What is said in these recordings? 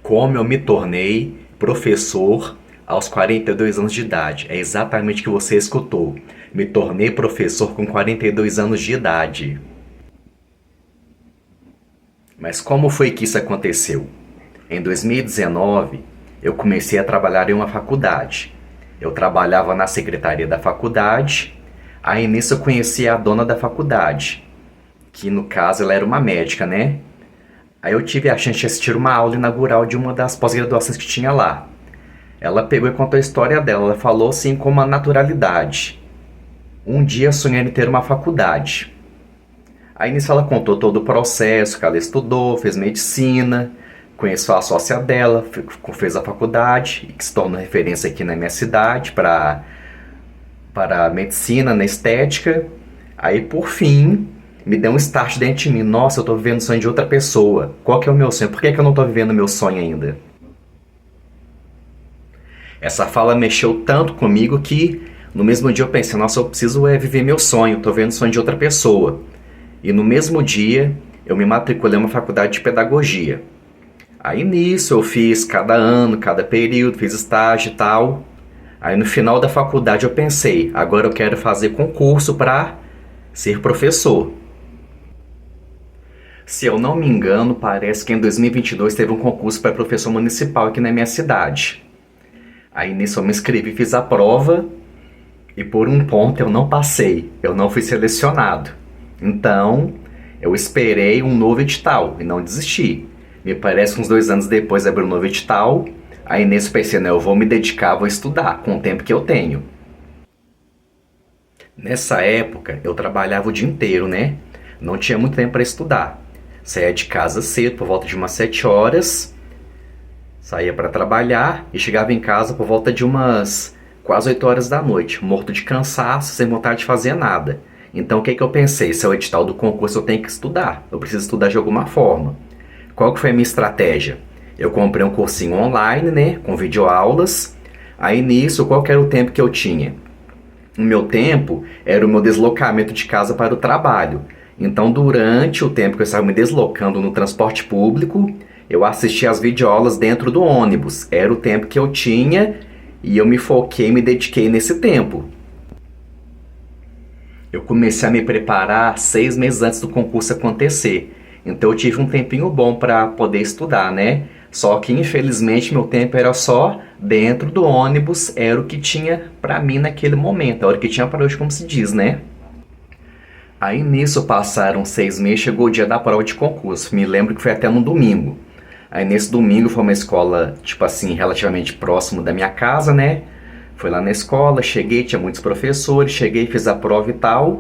Como eu me tornei professor aos 42 anos de idade. É exatamente o que você escutou. Me tornei professor com 42 anos de idade. Mas como foi que isso aconteceu? Em 2019, eu comecei a trabalhar em uma faculdade. Eu trabalhava na secretaria da faculdade. Aí nisso eu conheci a dona da faculdade, que no caso ela era uma médica, né? Aí eu tive a chance de assistir uma aula inaugural de uma das pós-graduações que tinha lá. Ela pegou e contou a história dela. Ela falou assim com uma naturalidade. Um dia sonhei em ter uma faculdade. Aí nisso ela contou todo o processo que ela estudou, fez medicina, conheceu a sócia dela, fez a faculdade, que se tornou referência aqui na minha cidade para medicina, na estética. Aí por fim me deu um start dentro de mim. Nossa, eu tô vivendo o sonho de outra pessoa. Qual que é o meu sonho? Por que eu não tô vivendo o meu sonho ainda? Essa fala mexeu tanto comigo que no mesmo dia eu pensei, nossa, eu preciso viver meu sonho, tô vendo o sonho de outra pessoa. E no mesmo dia eu me matriculei em uma faculdade de pedagogia. Aí nisso eu fiz cada ano, cada período, fiz estágio e tal. Aí no final da faculdade eu pensei, agora eu quero fazer concurso para ser professor. Se eu não me engano, parece que em 2022 teve um concurso para professor municipal aqui na minha cidade. Aí nisso eu me inscrevi, fiz a prova e por um ponto eu não passei, eu não fui selecionado. Então eu esperei um novo edital e não desisti. Me parece que uns 2 anos depois abriu um novo edital. Aí nisso eu pensei, né, eu vou me dedicar, vou estudar com o tempo que eu tenho. Nessa época eu trabalhava o dia inteiro, né? Não tinha muito tempo para estudar. Saía de casa cedo, por volta de umas 7 horas. Saía para trabalhar e chegava em casa por volta de umas quase 8 horas da noite, morto de cansaço, sem vontade de fazer nada. Então o que eu pensei? Se é o edital do concurso eu tenho que estudar, eu preciso estudar de alguma forma. Qual que foi a minha estratégia? Eu comprei um cursinho online, né, com videoaulas. Aí nisso, qual que era o tempo que eu tinha? O meu tempo era o meu deslocamento de casa para o trabalho. Então durante o tempo que eu estava me deslocando no transporte público, eu assistia às videoaulas dentro do ônibus. Era o tempo que eu tinha e eu me foquei, me dediquei nesse tempo. Eu comecei a me preparar 6 meses antes do concurso acontecer. Então eu tive um tempinho bom para poder estudar, né? Só que infelizmente meu tempo era só dentro do ônibus, era o que tinha para mim naquele momento, era o que tinha para hoje, como se diz, né? Aí nisso passaram 6 meses, chegou o dia da prova de concurso. Me lembro que foi até no domingo. Aí nesse domingo foi uma escola, tipo assim, relativamente próximo da minha casa, né? Fui lá na escola, cheguei, tinha muitos professores, cheguei, fiz a prova e tal.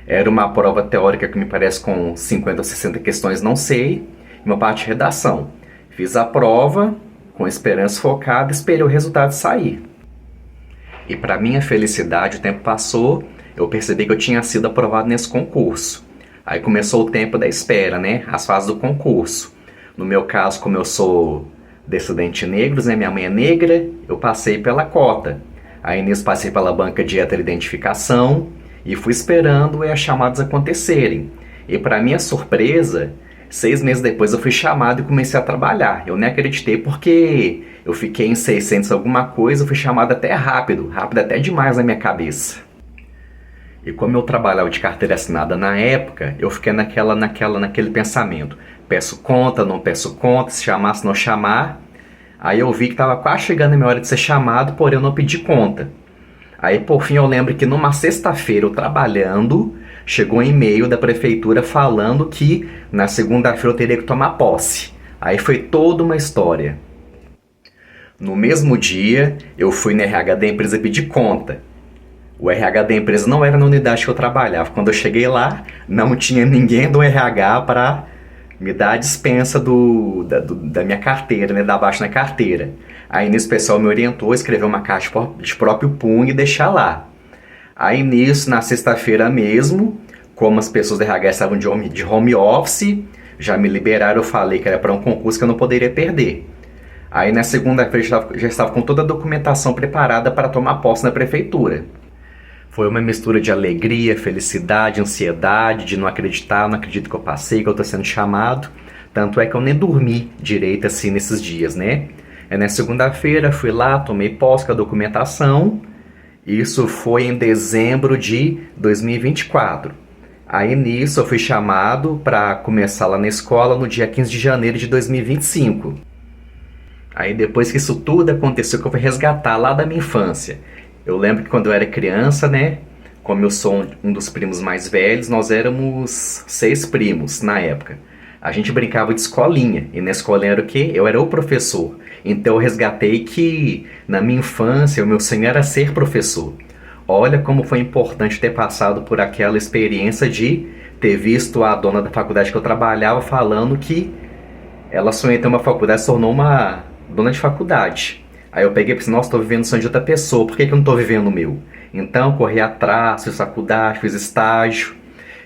Era uma prova teórica que me parece com 50 ou 60 questões, não sei. E uma parte de redação. Fiz a prova, com esperança focada, esperei o resultado sair. E para minha felicidade, o tempo passou, eu percebi que eu tinha sido aprovado nesse concurso. Aí começou o tempo da espera, né? As fases do concurso. No meu caso, como eu sou descendente de negros, né? Minha mãe é negra, eu passei pela cota. Aí nisso passei pela banca de heteroidentificação e fui esperando as chamadas acontecerem. E para minha surpresa, 6 meses depois eu fui chamado e comecei a trabalhar. Eu nem acreditei porque eu fiquei em 600 alguma coisa, fui chamado até rápido até demais na minha cabeça. E como eu trabalhava de carteira assinada na época, eu fiquei naquele pensamento. Peço conta, não peço conta, se chamar, se não chamar. Aí eu vi que estava quase chegando a minha hora de ser chamado, porém eu não pedi conta. Aí por fim eu lembro que numa sexta-feira eu trabalhando, chegou um e-mail da prefeitura falando que na segunda-feira eu teria que tomar posse. Aí foi toda uma história. No mesmo dia eu fui na RH da empresa pedir conta. O RH da empresa não era na unidade que eu trabalhava. Quando eu cheguei lá, não tinha ninguém do RH para me dar a dispensa da minha carteira, né, da baixa na carteira. Aí nisso o pessoal me orientou a escrever uma carta de próprio punho e deixar lá. Aí nisso, na sexta-feira mesmo, como as pessoas da RH estavam de home office, já me liberaram, eu falei que era para um concurso que eu não poderia perder. Aí na segunda-feira já estava com toda a documentação preparada para tomar posse na prefeitura. Foi uma mistura de alegria, felicidade, ansiedade, de não acreditar, não acredito que eu passei, que eu estou sendo chamado. Tanto é que eu nem dormi direito assim nesses dias, né? Na segunda-feira fui lá, tomei posse com a documentação. Isso foi em dezembro de 2024. Aí nisso eu fui chamado para começar lá na escola no dia 15 de janeiro de 2025. Aí depois que isso tudo aconteceu, que eu fui resgatar lá da minha infância. Eu lembro que quando eu era criança, né? Como eu sou um dos primos mais velhos, nós éramos 6 primos na época. A gente brincava de escolinha, e na escolinha era o quê? Eu era o professor. Então eu resgatei que na minha infância o meu sonho era ser professor. Olha como foi importante ter passado por aquela experiência de ter visto a dona da faculdade que eu trabalhava falando que ela sonhou em ter uma faculdade, se tornou uma dona de faculdade. Aí eu peguei e pensei, nossa, estou vivendo o sonho de outra pessoa, por que eu não estou vivendo o meu? Então corri atrás, fiz faculdade, fiz estágio,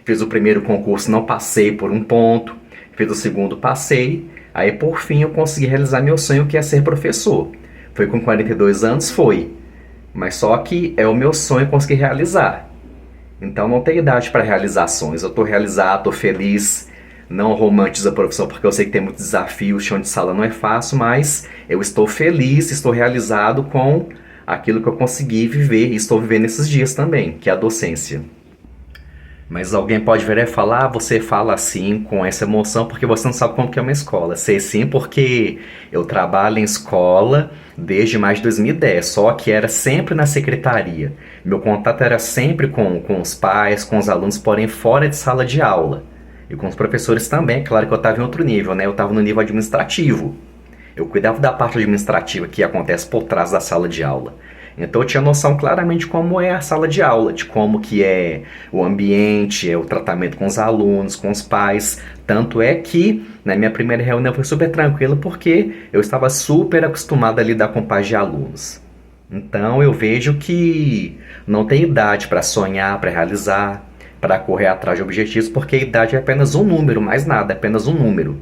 fiz o primeiro concurso, não passei por um ponto, fiz o segundo, passei, aí por fim eu consegui realizar meu sonho que é ser professor. Foi com 42 anos? Foi. Mas só que é o meu sonho conseguir realizar. Então não tem idade para realizações. Eu estou realizado, estou feliz. Não romantizo a profissão porque eu sei que tem muitos desafios, chão de sala não é fácil, mas eu estou feliz, estou realizado com aquilo que eu consegui viver e estou vivendo esses dias também, que é a docência. Mas alguém pode virar e falar, você fala assim com essa emoção porque você não sabe como que é uma escola. Sei sim porque eu trabalho em escola desde mais de 2010, só que era sempre na secretaria. Meu contato era sempre com os pais, com os alunos, porém fora de sala de aula. E com os professores também, claro que eu estava em outro nível, né? Eu estava no nível administrativo. Eu cuidava da parte administrativa que acontece por trás da sala de aula. Então eu tinha noção claramente de como é a sala de aula, de como que é o ambiente, é o tratamento com os alunos, com os pais. Tanto é que na minha primeira reunião foi super tranquilo porque eu estava super acostumado a lidar com pais de alunos. Então eu vejo que não tem idade para sonhar, para realizar, para correr atrás de objetivos, porque a idade é apenas um número, mais nada, é apenas um número.